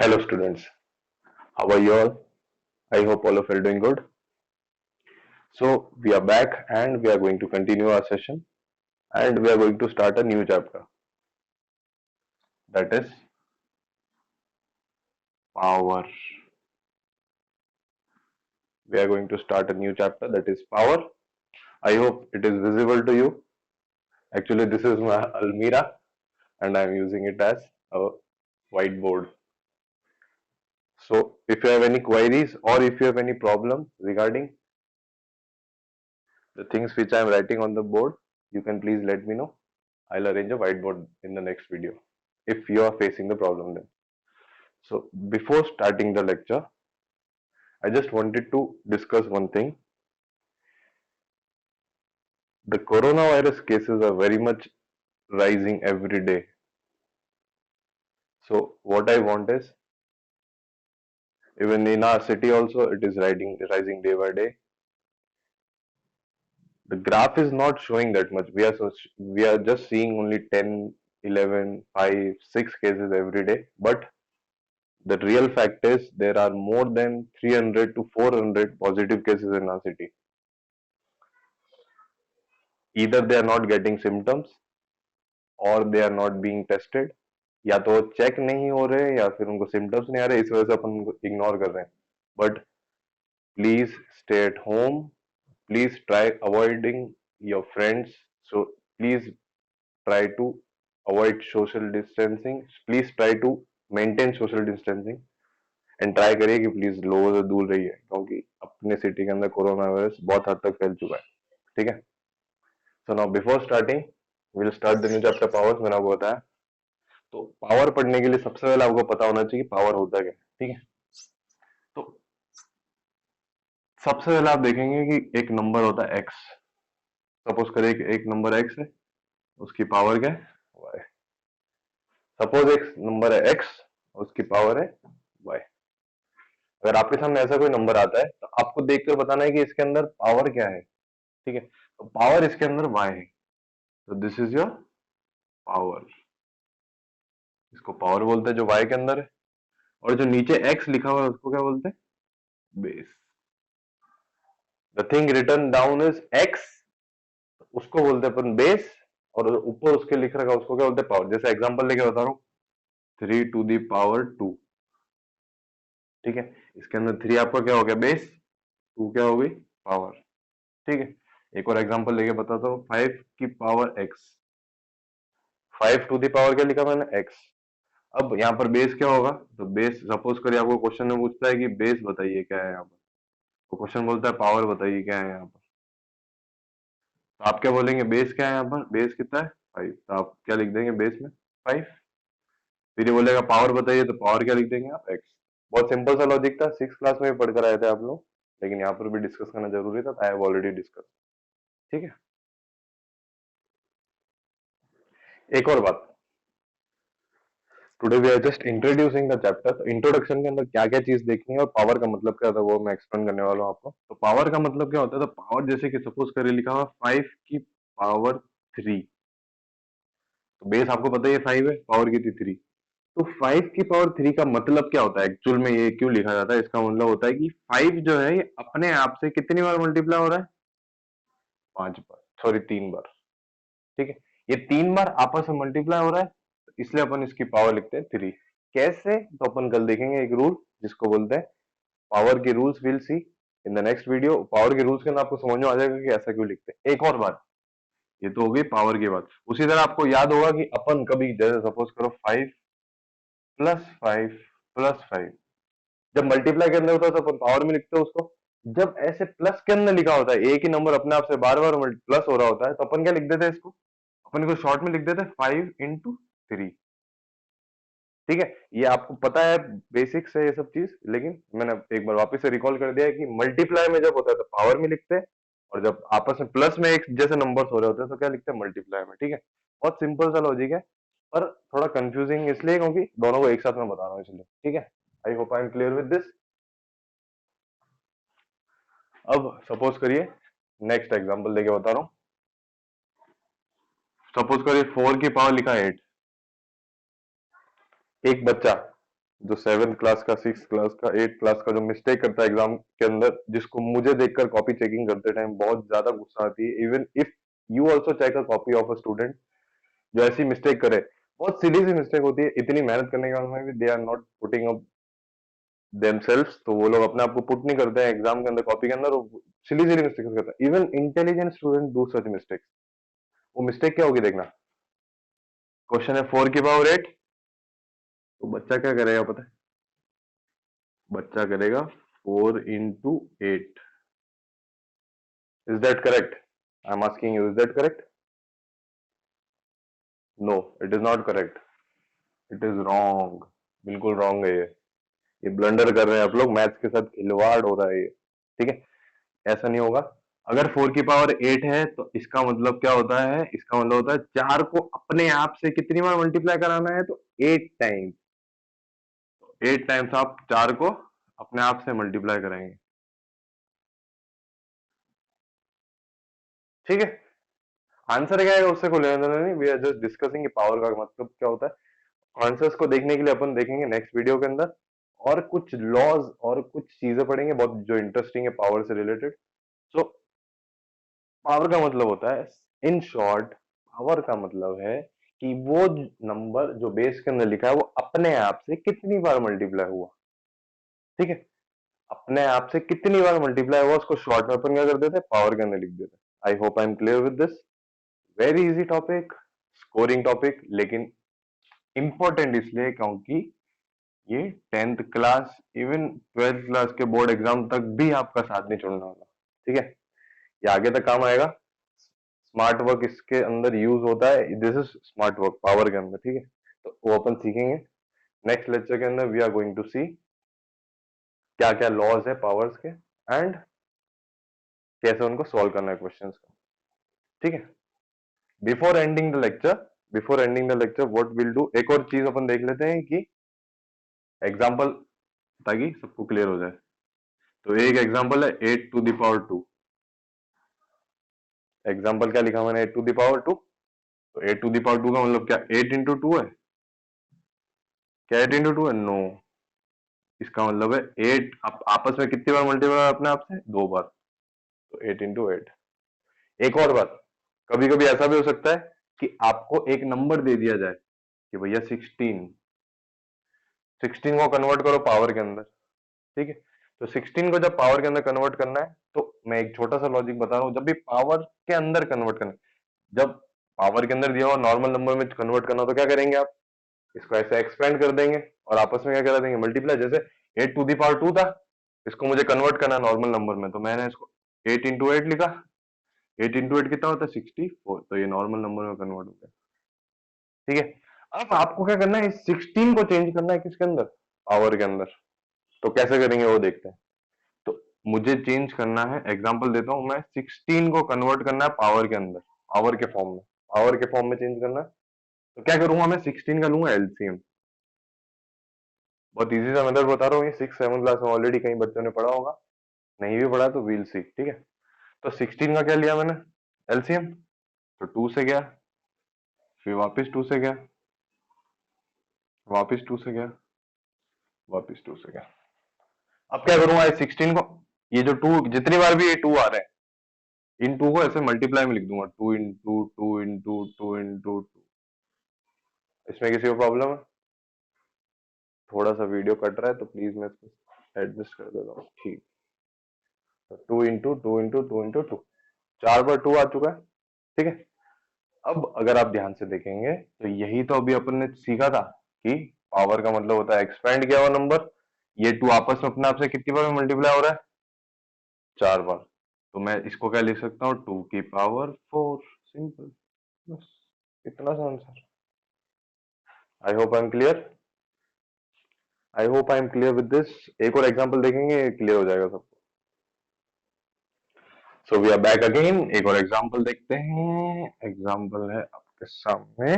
Hello students, how are you all? I hope all of you are doing good. So we are back and we are going to continue our session and we are going to start a new chapter, that is power. We are going to start a new chapter, that is power. I hope it is visible to you. Actually this is my Almira and I am using it as a whiteboard. So if you have any queries or if you have any problem regarding the things which I am writing on the board, you can please let me know. I'll arrange a whiteboard in the next video if you are facing the problem then. So before starting the lecture, I just wanted to discuss one thing. The coronavirus cases are very much rising every day. So what I want is, even in our city also, it is rising day by day. The graph is not showing that much. We are just seeing only 10, 11, 5, 6 cases every day. But the real fact is there are more than 300 to 400 positive cases in our city. Either they are not getting symptoms or they are not being tested, या तो check नहीं हो रहे या फिर उनको symptoms नहीं आ रहे, इस वजह से अपन उनको इग्नोर कर रहे हैं. But please stay at home, please try avoiding your friends, so please try to avoid social distancing, please try to maintain social distancing and try करिए कि प्लीज लोगों से दूर रहिए, क्योंकि अपने सिटी के अंदर कोरोना वायरस बहुत हद तक फैल चुका है. ठीक है. So now before starting will start the new chapter powers. मैंने आपको बताया, तो पावर पढ़ने के लिए सबसे पहले आपको पता होना चाहिए कि पावर होता क्या है. ठीक है. तो सबसे पहले आप देखेंगे कि एक नंबर होता है एक्स. सपोज करिए कि एक नंबर एक्स है, उसकी पावर क्या है, वाई. सपोज एक नंबर है एक्स, उसकी पावर है वाई. अगर आपके सामने ऐसा कोई नंबर आता है तो आपको देखकर बताना है कि इसके अंदर पावर क्या है. ठीक है. तो पावर इसके अंदर वाई है, तो दिस इज योर पावर. इसको पावर बोलते हैं जो वाई के अंदर है. और जो नीचे एक्स लिखा हुआ है उसको क्या बोलते हैं, base. The thing return down is x, उसको बोलते हैं अपन बेस. और ऊपर उसके लिख रखा उसको क्या बोलते हैं, पावर. जैसे एग्जांपल लेके बता रहा हूँ, 3 to the power 2. ठीक है. इसके अंदर 3 आपका क्या हो गया, बेस. 2 क्या हो गई, पावर. ठीक है. एक और एग्जांपल लेके बताता हूँ, 5 की power x. 5 to the power क्या लिखा मैंने, एक्स. अब यहाँ पर बेस क्या होगा, तो बेस सपोज करिए आपको क्वेश्चन में पूछता है कि बेस बताइए क्या है यहाँ पर, तो क्वेश्चन बोलता है पावर बताइए क्या है यहाँ पर. तो आप क्या बोलेंगे, बेस क्या है यहाँ पर, बेस कितना है 5, तो आप क्या लिख देंगे बेस में 5. फिर ये बोलेगा पावर बताइए, तो पावर क्या लिख देंगे आप, एक्स. बहुत सिंपल सा लॉजिक था, 6 क्लास में भी पढ़ कर आए थे आप लोग, लेकिन यहाँ पर भी डिस्कस करना जरूरी था. I have already discuss. ठीक है. एक और बात, today we are just introducing the chapter. तो इंट्रोडक्शन के अंदर क्या क्या चीज देखनी है और पावर का मतलब क्या होता है वो मैं एक्सप्लेन करने वाला हूँ आपको. तो पावर का मतलब क्या होता है, तो पावर जैसे कि सपोज करिए लिखा हुआ 5 की पावर 3. तो बेस आपको पता ही है 5 है, पावर की थी 3. तो 5 की पावर 3 का मतलब क्या होता है, एक्चुअल में ये क्यों लिखा जाता है, इसका मतलब होता है कि 5 जो है ये अपने आप से कितनी बार मल्टीप्लाई हो रहा है, 5 बार, सॉरी 3 बार. ठीक है. ये 3 बार आपस में मल्टीप्लाई हो रहा है, इसलिए अपन इसकी पावर लिखते हैं 3. कैसे, तो अपन कल देखेंगे एक रूल जिसको बोलते हैं पावर के rules. Will see in the next video. Power के रूल्स के अंदर आपको समझ में आ जाएगा कि ऐसा क्यों लिखते हैं. एक और बात, ये तो हो गई पावर की बात. उसी तरह आपको याद होगा कि अपन कभी जैसे सपोज करो 5 + 5 + 5, जब मल्टीप्लाई के अंदर होता है तो अपन पावर में लिखते हैं उसको. जब ऐसे प्लस के अंदर लिखा होता है, एक ही नंबर अपने आप से बार बार प्लस हो रहा होता है, तो अपन क्या लिख देते हैं इसको, अपन को शॉर्ट में लिख देते हैं 5 × 3. ठीक है. ये आपको पता है, बेसिक्स है ये सब चीज, लेकिन मैंने एक बार वापस से रिकॉल कर दिया है कि मल्टीप्लाई में जब होता है तो पावर में लिखते हैं, और जब आपस में प्लस में एक जैसे नंबर्स हो रहे होते हैं तो क्या लिखते हैं, मल्टीप्लाई में. ठीक है. बहुत सिंपल सा लॉजिक है, पर थोड़ा कंफ्यूजिंग इसलिए क्योंकि दोनों को एक साथ में बता रहा हूँ इसलिए. ठीक है. आई hope I am clear with this. अब सपोज करिए, नेक्स्ट एग्जांपल लेके बता रहा हूँ. सपोज करिए 4 की पावर लिखा है 8. एक बच्चा जो 7th क्लास का, 6th क्लास का, 8th क्लास का जो मिस्टेक करता है एग्जाम के अंदर, जिसको मुझे देखकर कॉपी चेकिंग करते टाइम बहुत ज्यादा गुस्सा आती है, even if you also check a copy of a student जो ऐसी मिस्टेक करे, बहुत सीधी सी मिस्टेक होती है, इतनी मेहनत करने के बाद में भी they are not putting up themselves, तो वो लोग अपने आप को पुट नहीं करते हैं एग्जाम के अंदर, कॉपी के अंदर, सिली सिली मिस्टेक करते हैं। Even intelligent student do such mistakes. वो मिस्टेक क्या होगी देखना। क्वेश्चन है 4 की पावर 8, तो बच्चा क्या करेगा पता है? बच्चा करेगा 4 into 8। Is that correct? I am asking you, is that correct? No, it is not correct, it is wrong. बिल्कुल रॉन्ग है ये ब्लंडर कर रहे हैं आप लोग, मैथ्स के साथ खिलवाड़ हो रहा है ये। ठीक है, ऐसा नहीं होगा। अगर 4 की पावर 8 है तो इसका मतलब क्या होता है? इसका मतलब होता है 4 को अपने आप से कितनी बार मल्टीप्लाई कराना है? तो 8 टाइम्स। 8 टाइम्स आप 4 को अपने आप से मल्टीप्लाई कराएंगे। ठीक है, आंसर क्या है उससे को लेना देना नहीं, we are just discussing power का मतलब क्या होता है। आंसर्स को देखने के लिए अपन देखेंगे नेक्स्ट वीडियो के अंदर, और कुछ लॉज और कुछ चीजें पढ़ेंगे बहुत जो इंटरेस्टिंग है पावर से रिलेटेड। सो पावर का मतलब होता है, इन शॉर्ट, पावर का मतलब है कि वो नंबर जो बेस के अंदर लिखा है वो अपने आप से कितनी बार मल्टीप्लाई हुआ। ठीक है, अपने आप से कितनी बार मल्टीप्लाई हुआ उसको शॉर्ट में अपन क्या कर देते हैं? पावर के अंदर लिख देते हैं। आई hope I am clear with this. Very easy topic, scoring topic, लेकिन इंपॉर्टेंट इसलिए क्योंकि ये 10th class, even 12th class के बोर्ड एग्जाम तक भी आपका साथ नहीं छोड़ने वाला। ठीक है, ये आगे तक काम आएगा। स्मार्ट वर्क इसके अंदर यूज होता है, this is smart work power के अंदर। ठीक है, तो वो अपन सीखेंगे नेक्स्ट लेक्चर के अंदर। वी आर गोइंग टू सी क्या क्या लॉज है पावर्स के, एंड कैसे उनको सॉल्व करना है क्वेश्चंस को। ठीक है, before ending the lecture, what will do, एक और चीज अपन देख लेते हैं कि एग्जाम्पल, ताकि सबको क्लियर हो जाए। तो एक एग्जाम्पल है 8 to the power 2। एग्जाम्पल क्या लिखा मैंने? 8 to the power 2। तो 8 to the power 2 का मतलब क्या? 8 into 2 है क्या? 8 into 2 है? नो, इसका मतलब है 8 आप आपस में कितनी बार मल्टीप्लाई अपने आप से? 2 बार। तो 8 into 8। एक और बात, कभी कभी ऐसा भी हो सकता है कि आपको एक नंबर दे दिया जाए कि भैया 16 को कन्वर्ट करो पावर के अंदर। ठीक है, तो 16 को जब पावर के अंदर कन्वर्ट करना है, तो मैं एक छोटा सा लॉजिक बता रहा हूं, जब भी पावर के अंदर कन्वर्ट करना है, जब पावर के अंदर दिया हुआ नॉर्मल नंबर में कन्वर्ट करना हो तो क्या करेंगे आप? इसको ऐसे एक्सपेंड कर देंगे और आपस में क्या करा देंगे? मल्टीप्लाई। जैसे 8 to the power 2 था, इसको मुझे कन्वर्ट करना है नॉर्मल नंबर में, तो मैंने इसको 8 into 8 लिखा। 8 into 8 कितना होता है? 64। तो ये नॉर्मल नंबर में कन्वर्ट हो गया। ठीक है, अब आपको क्या करना है? इस 16 को चेंज करना है किसके अंदर? पावर के अंदर। तो कैसे करेंगे वो देखते हैं। तो मुझे चेंज करना है, एग्जांपल देता हूं मैं, 16 को कन्वर्ट करना है पावर के अंदर, पावर के फॉर्म में, पावर के फॉर्म में चेंज करना है। तो क्या करूंगा मैं? 16 का लूंगा एलसीएम। बहुत इजी सा मेथड बता रहा हूँ, ये 6th 7th क्लास में ऑलरेडी कई बच्चों ने पढ़ा होगा, नहीं भी पढ़ा तो वील सी। ठीक है, तो 16 का क्या लिया मैंने? एलसीएम। तो 2 से गया, फिर वापस 2 से गया, वापस 2 से गया, वापस 2 से गया। अब क्या करूंगा? इस 16 को, ये जो 2 जितनी बार भी ये 2 आ रहे हैं, इन 2 को ऐसे मल्टीप्लाई में लिख दूंगा, 2 into 2 into 2 into 2। इसमें किसी को प्रॉब्लम है? थोड़ा सा वीडियो कट रहा है तो प्लीज मैं इसको एडजस्ट कर देता हूँ। ठीक, तो 2 into 2 into 2 into 2, 4 बार 2 आ चुका है। ठीक है, अब अगर आप ध्यान से देखेंगे तो यही तो अभी अपन ने सीखा था कि पावर का मतलब होता है एक्सपेंड किया हुआ नंबर। ये 2 आपस में अपने आप से कितनी बार मल्टीप्लाई हो रहा है? 4 बार। तो मैं इसको क्या लिख सकता हूँ? 2 की पावर 4। सिंपल, बस इतना सा answer. I hope I am clear, I hope I am clear with this. एक और एग्जांपल देखेंगे, क्लियर हो जाएगा सब। So we are back again, एक और एग्जांपल देखते हैं। एग्जांपल है आपके सामने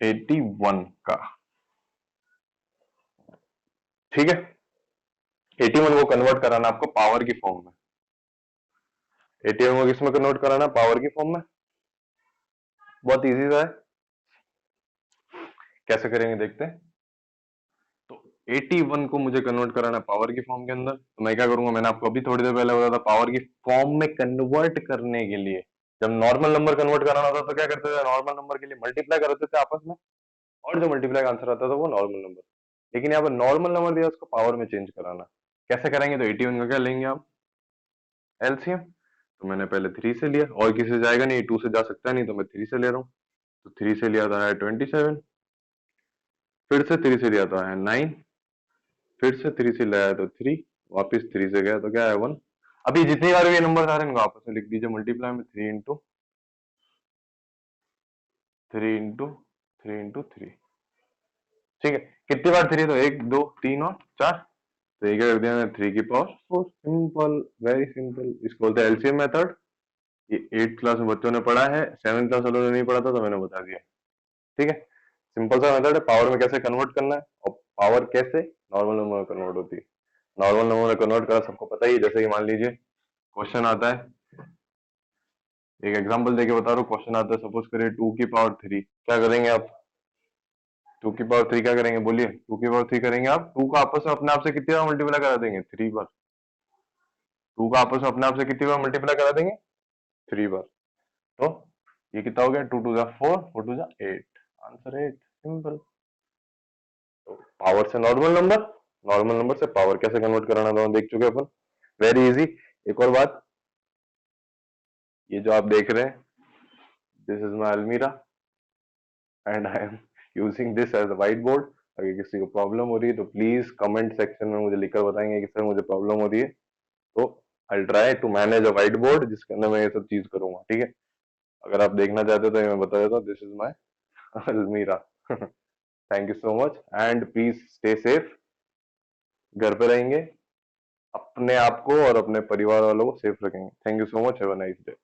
81 का। ठीक है, 81 को कन्वर्ट कराना आपको पावर की फॉर्म में। 81 को किसमें कन्वर्ट कराना? पावर की फॉर्म में। बहुत इजी सा है, कैसे करेंगे देखते हैं। 81 को मुझे कन्वर्ट कराना है पावर की फॉर्म के अंदर, तो मैं क्या करूंगा, मैंने आपको अभी थोड़ी देर पहले बताया था, पावर की फॉर्म में कन्वर्ट करने के लिए जब नॉर्मल नंबर कन्वर्ट कराना था तो क्या करते थे, नॉर्मल नंबर के लिए मल्टीप्लाई करते थे आपस में, और जो मल्टीप्लाई का आंसर आता था वो नॉर्मल नंबर। लेकिन यहाँ पर नॉर्मल नंबर दिया, उसको पावर में चेंज कराना, कैसे करेंगे, तो 81 का क्या लेंगे आप, एलसीएम। तो मैंने पहले 3 से लिया, और किसी से जाएगा नहीं, 2 से जा सकता नहीं, तो मैं 3 से ले रहा हूँ। तो 3 से लिया था 27, फिर से 3 से लिया था 9, फिर से 3 से लाया तो 3, वापिस 3 से गया तो क्या है 1। अभी जितनी बार भी ये नंबर आ रहे हैं इनको आपस में लिख दीजिए मल्टीप्लाई में, 3 इंटू 3, ठीक है। कितनी बार 3, तो 1 2 3 और 4, तो ये क्या कर दिया, 3 की पावर 4, सिंपल, वेरी सिंपल, इसको बोलते हैं एलसीएम मेथड। ये 8th क्लास में बच्चों ने पढ़ा है, 7th क्लास वालों ने नहीं पढ़ा था, तो मैंने बता दिया, ठीक है। सिंपल सा मेथड है, पावर में कैसे कन्वर्ट करना है, और पावर कैसे नॉर्मल नंबर में कन्वर्ट होती है। नॉर्मल नंबर में कन्वर्ट करा सबको पता ही है, जैसे कि मान लीजिए क्वेश्चन आता है, एक एग्जांपल देके बता रहा हूँ, क्वेश्चन आता है, सपोज करिए 2 की पावर 3, क्या करेंगे आप, 2 की पावर 3 क्या करेंगे, बोलिए, 2 की पावर 3 करेंगे आप, 2 का आपस में अपने आप से कितनी बार मल्टीप्लाई करा देंगे, 3 बार। 2 का आपस में अपने आप से कितनी बार मल्टीप्लाई करा देंगे, 3 बार। तो ये कितना हो गया, 2 2 जा 4, 4 2 जा 8, आंसर 8, सिंपल। तो पावर से नॉर्मल नंबर, नॉर्मल नंबर से पावर कैसे कन्वर्ट कराना था देख चुके अपन, वेरी इजी। एक और बात, ये जो आप देख रहे हैं, दिस इज माई अलमीरा and I am using this as a white board. अगर किसी को प्रॉब्लम हो रही है तो प्लीज कमेंट सेक्शन में मुझे लिखकर बताएंगे कि सर मुझे प्रॉब्लम हो रही है, तो I try to manage a white board जिसके अंदर मैं ये सब चीज करूंगा, ठीक है। अगर आप देखना चाहते हो तो ये मैं बता देता हूँ, दिस इज माई अलमीरा। Thank you so much and please stay safe, घर पे रहेंगे, अपने आप को और अपने परिवार वालों को सेफ रखेंगे। Thank you so much, have a nice day.